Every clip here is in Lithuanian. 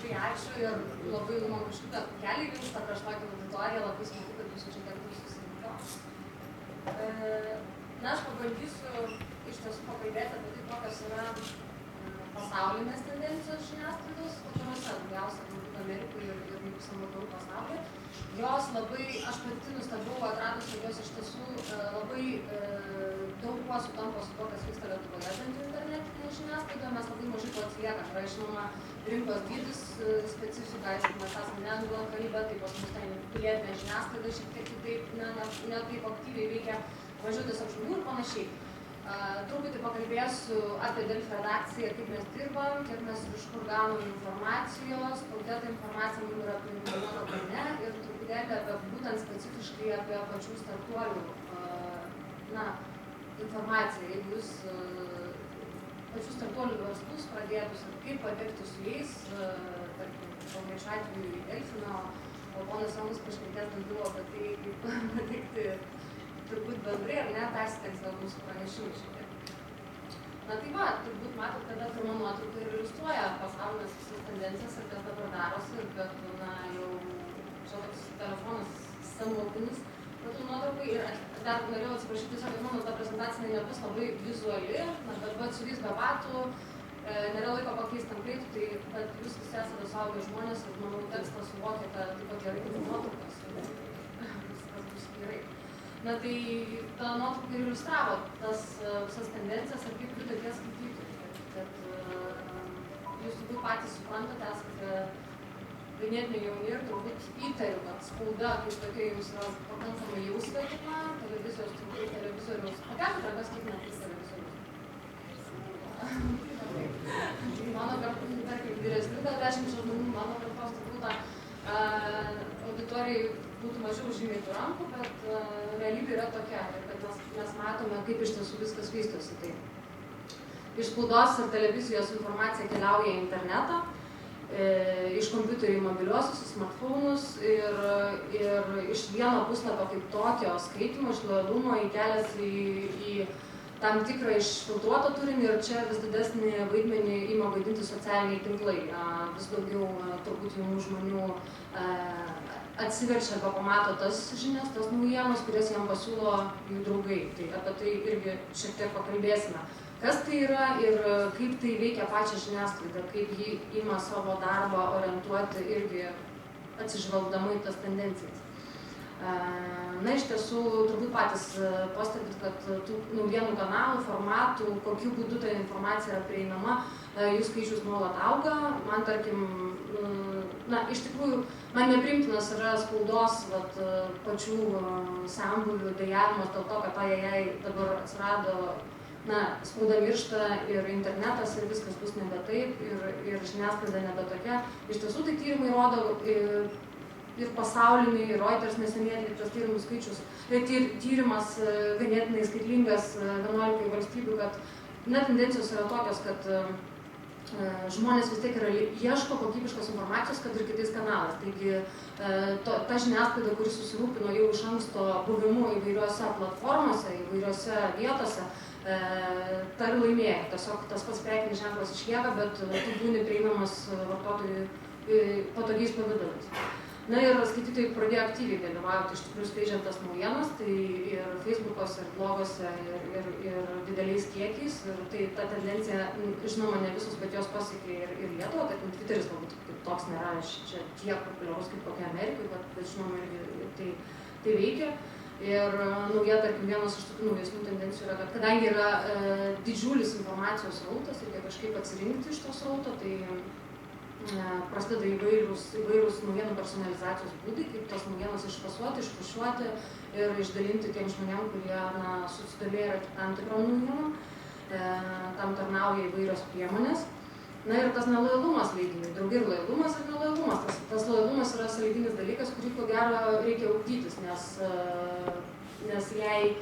labai ačiū ir labai man kažkaip keliai jums tą prieš tokią auditoriją, labai smagu, kad jūs čia tiek daug susirinko. Na, aš pabandysiu iš tiesų pakalbėti apie tai, kokios yra pasaulinės tendencijos žiniasklaidos, vakaruose, daugiausia galbūt Amerikoje ir visam vakarų pasaulyje. Jos labai, aš pati nustebau atradus, kad jos iš tiesų labai daug kuo sutampa su to, kas vyksta Lietuvoje, bent jau internetinėje žiniasklaidoje, mes labai mažai to atsiliekam. Yra žinoma rinkos dydis, specifika, aišku, mes esame ne anglakalbė, tai pas mus ten pilietinė žiniasklaida šiek tiek kitaip, ne taip aktyviai veikia, mažiau tiesiog žmonių ir panašiai. Truputį pakalbėsiu apie Delfi redakciją, kaip mes dirbam, kiek mes iš kur gaunam informacijos, kokia ta informacija mums yra prieinama arba ne, ir truputėlį apie būtent specifiškai apie pačių startuolių informaciją. Jeigu jūs pačių startuolių verslus pradėtus ir kaip patekti su jais, tarkim, konkrečiu atveju į Delfi, o ponas Jonas pašnekės daugiau apie tai, kaip patekti turbūt bendrai, ar ne, persiteks dėl mūsų pranešimų šiek tiek. Na tai va, turbūt matot, kada pirma nuotrauka ir iliustruoja pasaulinės visas tendencijas ir kas dabar darosi, ir kad, na, jau čia toks telefonas senuotinis, tų nuotraukai ir dar norėjau atsiprašyti, tiesiog, kad mano ta prezentacija nebus labai vizuali, bet su vis be batų, nėra laiko pakeisti template'ų, tai bet jūs visi esate suaugę žmonės ir, manau, tekstą suvokėte taip pat gerai kaip nuotraukas, viskas bus gerai. Na tai ta nuotrauka ir iliustravo tas visas tendencijas ir kaip turite tie skaitytojai, kad jūs turbūt patys suprantate, esate ganėtinai jauni ir turbūt įtariu, kad spauda kaip tokia jums yra pakankamai jau svetima, televizorius, patekot rankas kiek metais televizorius? Mano kartu, tarkim, vyresnių, gal 10 žmonių, mano kartos turbūt auditorijai būtų mažiau žymiai tų rankų, bet realybė yra tokia, kad mes matome, kaip iš tiesų viskas vystosi. Tai iš spaudos ir televizijos informacija keliauja į internetą, iš kompiuterių į mobiliuosius, į smartphone'us ir iš vieno puslapio kaip tokio skaitimo, iš lojalumo įkeliasi į tam tikrą išfiltruotą turinį ir čia vis didesnį vaidmenį ima vaidinti socialiniai tinklai. Vis daugiau turbūt jaunų žmonių atsiverčia arba pamato tas žinias, tas naujienos, kurias jam pasiūlo jų draugai. Tai apie tai irgi šiek tiek pakalbėsime. Kas tai yra ir kaip tai veikia pačią žiniasklaidą, kaip ji ima savo darbą orientuoti irgi atsižvelgdama į tas tendencijas. Na, iš tiesų, turbūt patys pastebit, kad tų naujienų kanalų, formatų, kokiu būdu ta informacija yra prieinama, jų skaičius nuolat auga. Man, tarkim, na, iš tikrųjų, man nepriimtinas yra spaudos pačių senbuvių dejavimas dėl to, kad jai dabar atsirado, na, spauda miršta ir internetas ir viskas bus nebe taip ir žiniasklaida nebe tokia. Iš tiesų, tai tyrimai rodo ir pasauliniai, ir Reuters neseniai atliktas tyrimų skaičius, tyrimas ganėtinai skaitlingas 11 valstybių, kad net tendencijos yra tokios, kad žmonės vis tiek ieško kokybiškos informacijos, kad ir kitais kanalais. Taigi ta žiniasklaida, kuri susirūpino jau iš anksto buvimu įvairiuose platformose, įvairiuose vietose, ta ir laimėjo. Tiesiog tas pats prekinis ženklas išlieka, bet tu būni prieinamas vartotojui patogiais pavidalais. Na ir skaitytojai pradėjo aktyviai dalyvauti, iš tikrųjų skleidžiant tas naujienas, tai ir Facebook'ose, ir bloguose, ir dideliais kiekiais. Ir tai ta tendencija, žinoma, ne visos, bet jos pasiekė ir Lietuvą, tarkim, Twitteris galbūt toks nėra čia tiek populiarus kaip kokia Amerikoje, bet žinoma, irgi tai veikia. Ir nauja, tarkim, vienas iš tokių naujesnių tendencijų yra, kad kadangi yra didžiulis informacijos srautas, reikia kažkaip atsirinkti iš to srauto, tai prasideda įvairūs naujienų personalizacijos būdai, kaip tas naujienas išfasuoti, išpušiuoti ir išdalinti tiem žmonėm, kurie susidomėję yra tam tikrom naujienom, tam tarnauja įvairios priemonės. Na ir tas nelojalumas leidiniui, draugai ir lojalumas ir nelojalumas. Tas lojalumas yra sąlyginis dalykas, kurį ko gero reikia ugdytis, nes jei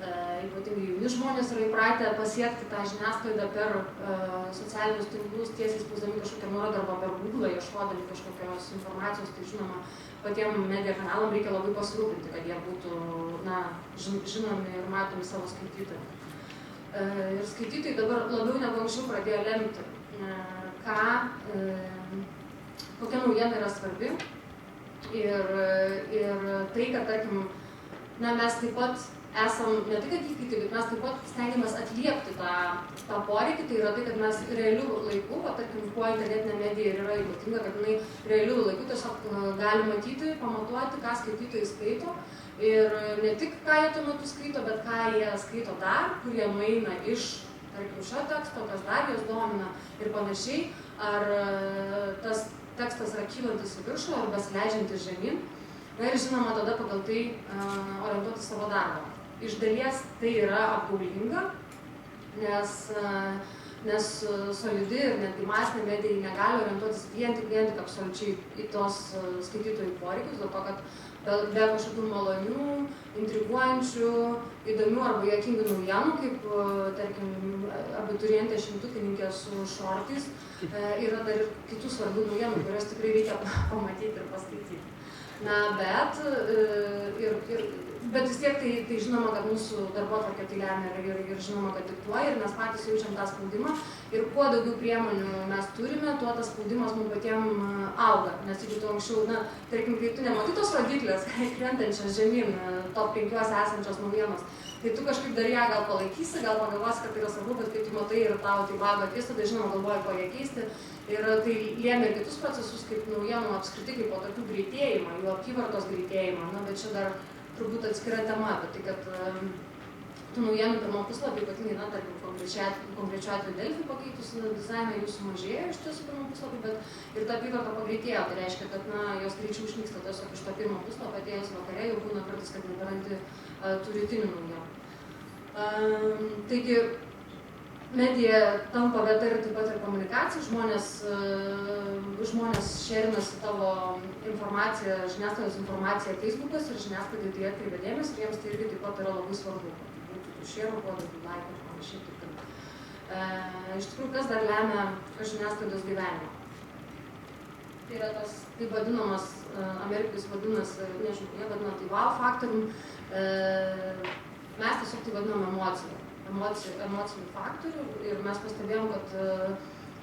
ypatingai jauni žmonės yra įpratę pasiekti tą žiniasklaidą per socialinius tinklus, tiesiai spausdami kažkokią nuorodą arba per Google, ieškodami kažkokios informacijos, tai žinoma, patiem media kanalam reikia labai pasirūpinti, kad jie būtų žinomi ir matomi savo skaitytojų. Ir skaitytojai dabar labiau negu anksčiau pradėjo lemti, kokia naujiena yra svarbi. Ir tai, kad, tarkim, mes taip pat esam, ne tik įkaitai, bet mes taip pat stengiamės atliepti tą poreikį, tai yra tai, kad mes realių laikų, tarkim, kuo internetinė medija yra ypatinga, kad jinai realių laikų tiesiog gali matyti, pamatuoti, ką skaitytojai skaito. Ir ne tik, ką jie tuo metu skaito, bet ką jie skaito dar, kurie nueina iš, tarkim, šio teksto, kas dar jos domina ir panašiai. Ar tas tekstas yra kylantis į viršų, ar besileidžiantis žemyn. Ir žinoma, tada pagal tai orientuoti savo darbą. Iš dalies tai yra apgaulinga, nes solidi ir netgi masinė medija negali orientuotis vien tik absoliučiai į tos skaitytojų poreikius, dėl to, kad be kažkokių malonių, intriguojančių, įdomių arba juokingų naujienų, kaip, tarkim, abiturientė šimtukininkė su šortais, yra dar ir kitų svarbių naujienų, kurias tikrai reikia pamatyti ir paskaityti. Bet vis tiek tai žinoma, kad mūsų darbotvarkė tai lemia ir žinoma, kad diktuoja ir mes patys jaučiam tą spaudimą ir kuo daugiau priemonių mes turime, tuo tas spaudimas mums patiems auga. Nes jeigu tu anksčiau, tarkim, kai tu nematai tos rodiklės, krentančias žemyn, top 5 esančios naujienos, tai tu kažkaip dar ją gal palaikysi, gal pagalvosi, kad tai yra svarbu, bet kai tu matai ir tau tai vaga akis, tada žinoma galvoji, ko ją keisti. Ir tai lėmė ir kitus procesus, kaip naujienų apskritai, kaip po tokių greitėjimą, jų apyvartos greitėjimą. Bet čia dar turbūt atskira tema, bet tai, kad tų naujienų pirmą puslapį, ypatingai, tarkim, konkrečiu atveju Delfi pakeitus dizainą, jų sumažėjo iš tiesų pirmą puslapį, bet ir ta apyvarta pagreitėjo. Tai reiškia, kad jos greičiau išnyksta tiesiog iš to pirmo puslapio, atėjus vakare jau būna kartais, kad neberandi tų rytinių naujienų. Taigi, medija tampa vieta ir taip pat ir komunikacija, žmonės šerinasi tavo informaciją, žiniasklaidos informaciją Facebookas ir žiniasklaidai tai atkreipia dėmesį ir jiems tai irgi taip pat yra labai svarbu, kad būtų tų šerų, kuo daugiau laikų ir panašiai. Iš tikrųjų, kas dar lemia žiniasklaidos gyvenimą? Tai yra tas taip vadinamas, Amerikais vadinasi, nežinau, jie vadina tai wow faktorium, mes tiesiog tai vadinam emocinių faktorių ir mes pastebėjom, kad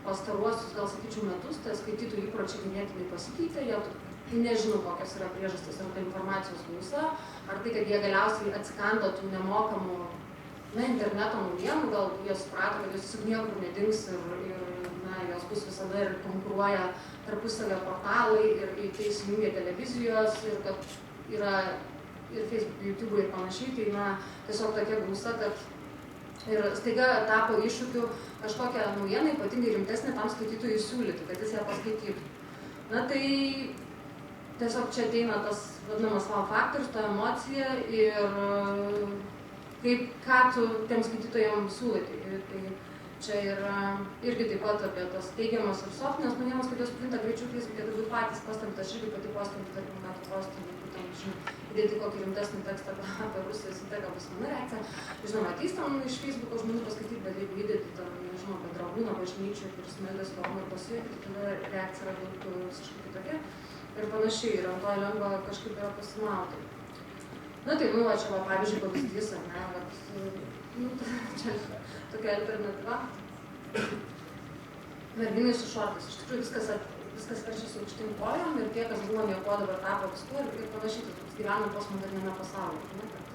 pastaruosius, gal sakyčiau, metus, tai skaitytojų įpročiai ganėtinai pasikeitė, jie nežinau, kokios yra priežastys, ar tai informacijos gausa, ar tai, kad jie galiausiai atsikando tų nemokamų interneto naujienų, gal jie suprato, kad jos niekur nedings ir jos bus visada ir konkuruoja tarpusavio portalai ir į tai įsijungia televizijos ir kad yra ir Facebook, YouTube ir panašiai, tai tiesiog tokia gausa, kad ir staiga tapo iššūkiu kažkokią naujieną, ypatingai rimtesnį tam skaitytojui siūlyti, kad jis ją paskaitytų. Tai tiesiog čia ateina tas vadinamas wow faktorius, ta emocija ir ką tu tiem skaitytojams siūlai. Tai čia yra irgi taip pat apie tas teigiamas ir softinės naujienos, kad jos plinta greičiau Facebook'e, turbūt patys pastabit, aš irgi pati pastabit, tarkim, ką tu pastabit, įdėti kokį rimtesnį tekstą apie Rusijos įtaką bus mano reakcija. Žinoma, ateis tam iš Facebook'o žmonių paskaityti, bet jeigu įdėti tam, nežinau, apie dragūną bažnyčią, kuris meldės formą ir pasiekti, tai tada reakcija yra daug visiškai kitokia ir panašiai, ir ant to lengva kažkaip yra pasimauti. Tai, čia, pavyzdžiui, pavyzdys, čia tokia alternatyva. Merginai su šortais, iš tikrųjų viskas verčiasi aukštyn kojom ir tie, kas buvo nieko, dabar tapo viskuo ir panašiai, tai gyvena postmoderniame pasaulyje, kad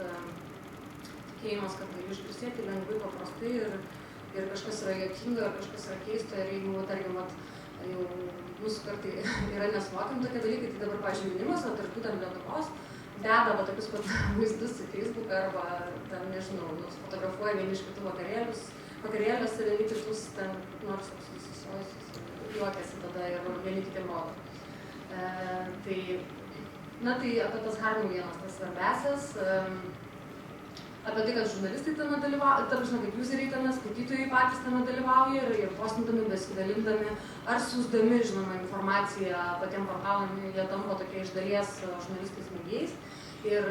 tikėjimas, kad gali išgirsėti lengvai, paprastai ir kažkas yra juokinga, ar kažkas yra keista ir jeigu, tarkim, jau mūsų kartai yra nesuvokiami tokie dalykai, tai dabar, pavyzdžiui, jaunimas, ir būtent Lietuvos, deda tokius pat vaizdus į Facebooką arba, ten, nežinau, fotografuoja vieni iš kitų vakarėliuose ir vieni kitus ten nors susisuojusius juokiasi tada ir vieni kitiem rodo. Tai apie tas hard naujienas, tas svarbiausias, apie tai, kad žurnalistai tame dalyvauja, kaip useriai tame, skaitytojai patys tame dalyvauja ir postindami, besidalindami ar siųsdami, žinoma, informaciją patiem portalam, jie tampa tokie iš dalies žurnalistais mėgėjais. Ir,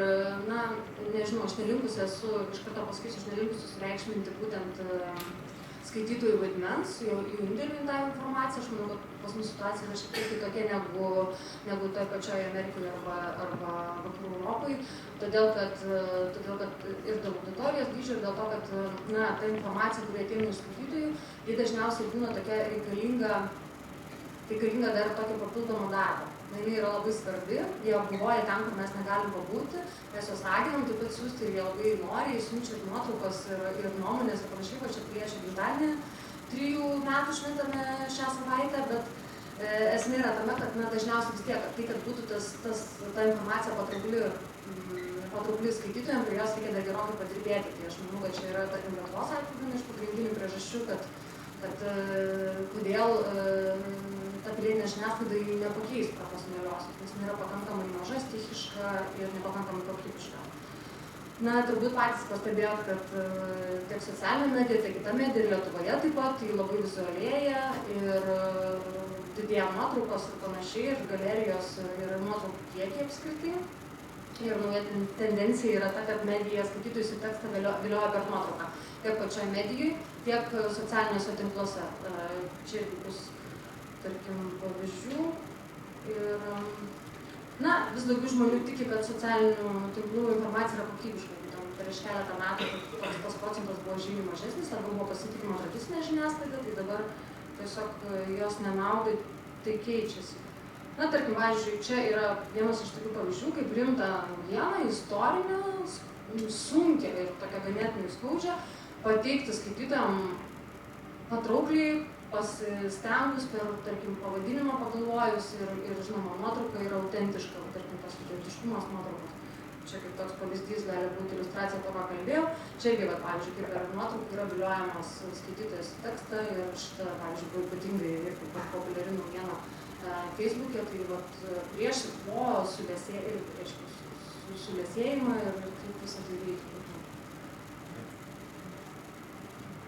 nežinau, aš nelinkusi esu, iš karto pasakysiu, aš nelinkusi sureikšminti būtent skaitytojų vaidmens, jų indėlių į tą informaciją. Aš manau, kad pas mūsų situacija yra šiek tiek kitokia negu toje pačioje Amerikoje arba Vakarų Europoje, todėl kad ir dėl auditorijos dydžio, ir dėl to, kad ta informacija, kuri ateina iš skaitytojų, ji dažniausiai būna tokia reikalinga tai galinga dar tokį papildomą darbą. Jinai yra labai svarbi, jie buvoja ten, kur mes negalim pabūti, mes juos raginam taip pat siūsti ir jie labai nori, jie siunčia ir nuotraukos ir nuomonės ir panašiai, va čia priešia gimtadienį 3 metų šventame šią savaitę, bet esmė yra tame, kad dažniausiai vis tiek, tai, kad būtų ta informacija patraukli skaitytojams, prie jos reikia dar gerokai padirbėti. Tai aš manau, kad čia yra, tarkim, Lietuvos atveju viena iš pagrindinių priežasčių, kad kodėl ta pilietinė žiniasklaida nepakeis profesionaliosios, nes nėra pakankamai maža, stichiška ir nepakankamai kokybiška. Na, turbūt patys pastebėjot, kad tiek socialinė medija, tiek kita medija ir Lietuvoje taip pat tai labai vizualėja ir didėja nuotraukos ir panašiai, ir galerijos ir nuotraukų kiekiai apskritai. Ir nauja tendencija yra ta, kad medija skaitytojus į tekstą vilioja per nuotrauką. Tiek pačioje medijai, tiek socialiniuose tinkluose. Čia irgi bus, tarkim, pavyzdžių. Ir, vis daugiau žmonių tiki, kad socialinių tinklų informacija yra kokybiška. Prieš keletą metų tas procentas buvo žymiai mažesnis, arba buvo pasitikima tradicinė žiniasklaida, tai dabar tiesiog jos nenaudai, tai keičiasi. Tarkim, pavyzdžiui, čia yra vienas iš tokių pavyzdžių, kaip rimta naujieną, istorinę, sunkią ir tokią ganėtinai skaudžią, pateikti skaitytojam patraukliai, pasistengus per, tarkim, pavadinimą pagalvojus ir žinoma, nuotrauka yra autentiška, tarkim, tas autentiškumas nuotraukos. Čia kaip toks pavyzdys gali būti iliustracija to, ką kalbėjau. Čia irgi, pavyzdžiui, kaip per nuotrauką yra viliojamas skaitytojas į tekstą ir šitą, pavyzdžiui, buvo ypatingai irgi populiari naujiena Facebook'e, tai prieš ir po sulėsėjimą ir kaip visą tai veikia.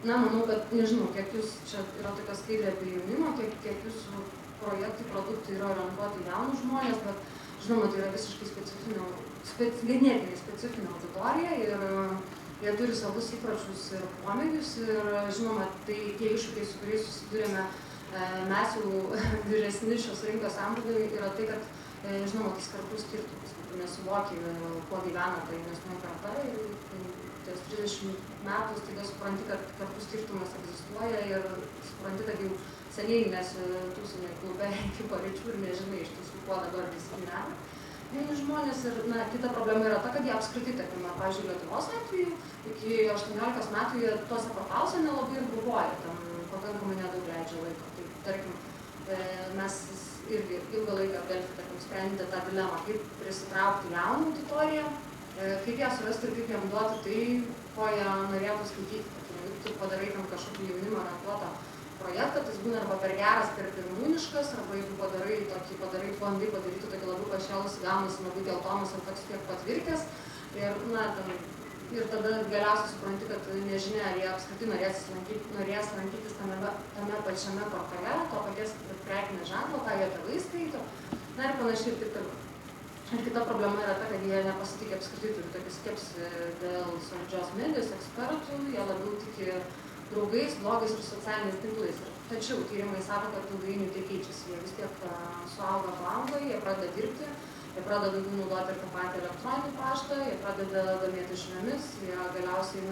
Manau, kad nežinau, kiek jūs, čia yra tokia skaidrė apie jaunimą, kiek jūsų projektai, produktai yra orientuoti į jaunus žmonės, bet žinoma, tai yra visiškai ganėtinai specifinė auditorija ir jie turi savus įpročius ir pomėgius ir žinoma, tai tie iššūkiai, su kuriais susidurėme mes jau vyresni šios rinkos senbuviai yra tai, kad, žinoma, tas kartų skirtumas, kad tu nesuvoki, kuo gyvena ta jaunesnė karta ir ties 30 metų staiga supranti, kad kartų skirtumas egzistuoja ir supranti, kad jau seniai nesitūsinai klube iki paryčių ir nežinai iš tiesų, kuo dabar visi gyvena. Vieni žmonės ir, kita problema yra ta, kad jie apskritai, tarkim, pavyzdžiui, Lietuvos atveju, iki 18 metų jie tuose portaluose nelabai ir buvoja, ten pakankamai nedaug leidžia laiko. Tai, tarkim, mes irgi ilgą laiką Delfi, tarkim, sprendė tą dilemą, kaip prisitraukti jauną auditoriją, kaip ją surasti ir kaip jam duoti tai, ko jie norėtų skaityti. Jeigu tu padarai tam kažkokį jaunimą orientuotą projektą, tai jis būna arba per geras, per pirmūniškas, arba jeigu bandai padaryti tokį labiau pašėlusį, gaunasi labai geltonas ir toks kiek patvirkęs. Ir tada galiausiai supranti, kad nežinia, ar jie apskritai norės lankytis tame pačiame portale, to paties prekinio ženklo, ką jie tėvai skaito, ir panašiai ir taip toliau. Ir kita problema yra ta, kad jie nepasitikė apskritai, turi tokį skepsį dėl solidžios medijos, ekspertų, jie labiau tiki draugais, blogais ir socialiniais tinklais. Tačiau tyrimai sako, kad ilgainiui tai keičiasi, jie vis tiek suauga valandą, jie pradeda dirbti, jie pradeda daugiau naudoti ir tą patį elektroninį paštą, jie pradeda domėtis žiniomis, jie galiausiai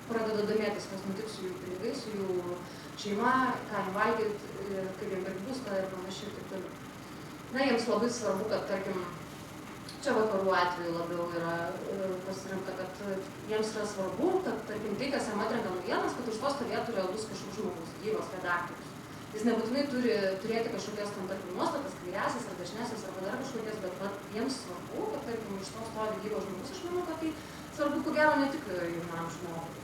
pradeda domėtis, kas nutiks su jų pinigais, su jų šeima, ką jiem valgyti, kaip jiem pirkti būstą ir panašiai ir taip toliau. Jiems labai svarbu, kad, tarkim, čia vakarų atveju labiau yra pasirinkta, kad jiems yra svarbu, kad, tarkim, tai, kas jam atrenka naujienas, kad už to stovėtų realus kažkoks žmogus, gyvas redaktorius. Jis nebūtinai turi turėti kažkokias, tarkim, nuostatas, kairiasias ar dešinėsias arba dar kažkokias, bet jiems svarbu, kad, tarkim, iš to stovi gyvas žmogus. Aš manau, kad tai svarbu, ko gero, ne tik jaunam žmogui.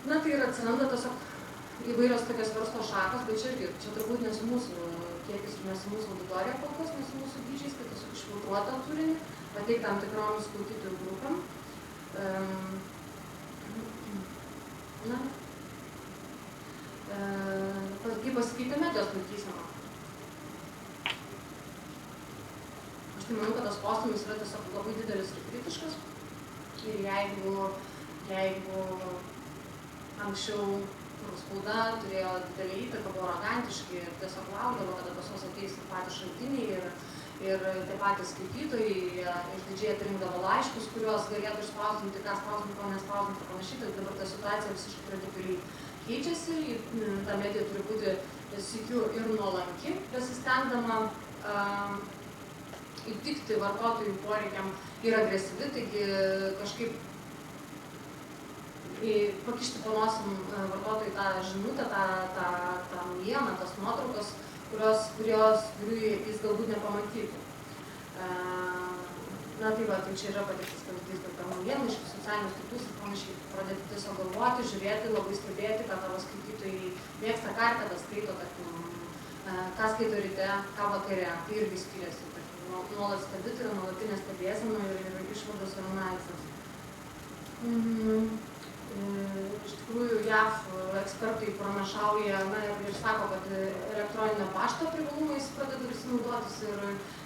Tai ir atsiranda tiesiog įvairios tokios verslo šakos, bet čia turbūt nesu mūsų kiekis ir nesu mūsų auditorija kol kas, nesu mūsų dydžiais, kad tiesiog išfiltruotą turinį, pateikti tam tikrom skaitytojų grupėm. Kaip pasikeitė medijos laikysena. Aš tai manau, kad tas postūmis yra tiesiog labai didelis ir kritiškas. Ir jeigu anksčiau spauda turėjo didelį įtaką, buvo arogantiški ir tiesiog laukdavo, kada pas juos ateis ir patys šaltiniai ir tie patys skaitytojai išdidžiai atrinkdavo laiškus, kuriuos galėtų išspausdinti, ką spausdinti, ko nespausdinti ir panašiai. Tai dabar ta situacija visiškai radikaliai keičiasi, ta medija turi būti sykiu ir nuolanki, besistengdama įtikti vartotojų poreikiam ir agresyvi, taigi kažkaip pakišti po nosim vartotojui tą žinutę, tą naujieną, tas nuotraukas, kurių jis galbūt nepamatytų. Na tai va, tai čia yra patirtis pavyzdys, kad per naujieną iš socialinius tinklus ir panašiai pradėti tiesiog galvoti, žiūrėti, labai stebėti, ką tavo skaitytojai mėgsta, ką ir kada skaito, tarkim, ką skaito ryte, ką vakare, tai irgi skiriasi, tarkim, nuolat stebėti, yra nuolatinė stebėsena ir išvados ir analizės. Iš tikrųjų, JAV ekspertai pranašauja ir sako, kad elektroninio pašto privalumais pradeda visi naudotis ir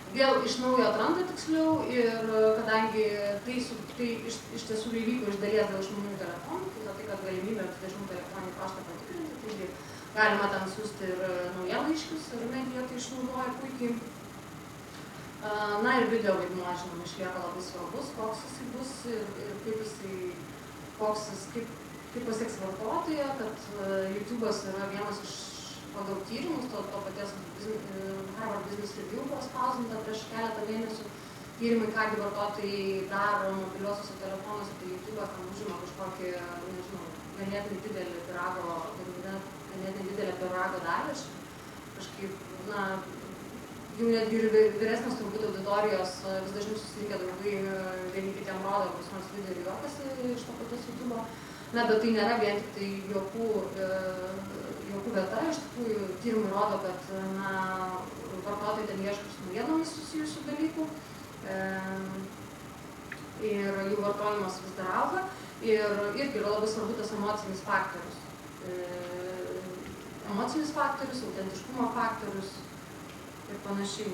vėl iš naujo atranda tiksliau ir kadangi tai iš tiesų įvyko iš dalies dėl išmaniųjų telefonų, tai kad galimybė dažnai elektroninį paštą patikrinti, taigi galima ten siųsti ir naujienlaiškius ir medija tai išnaudoja puikiai. Na ir video vaidmuo, žinoma, išlieka labai svarbus, koks jisai bus ir kaip pasieks vartotoją, kad YouTube'as yra vienas iš pagal tyrimus, to paties Harvard Business Review buvo spausdinta prieš keletą mėnesių tyrimai, kągi vartotojai daro mobiliuosiuose telefonuose, tai YouTube'as tam užima kažkokį, nežinau, ganėtinai didelę pirago dalį. Aš kažkaip, na, jau netgi ir vyresnės turbūt auditorijos vis dažniau susirinkę draugai vieni kitiem rodo, kokius nors video ir juokiasi iš to paties YouTube'o. Na, bet tai nėra vien tik tai juokų vieta, iš tikrųjų tyrimai rodo, kad vartotojai ten ieško su naujienomis susijusių dalykų ir jų vartojimas vis dar auga ir irgi yra labai svarbu tas emocinis faktorius. Emocinis faktorius, autentiškumo faktorius ir panašiai.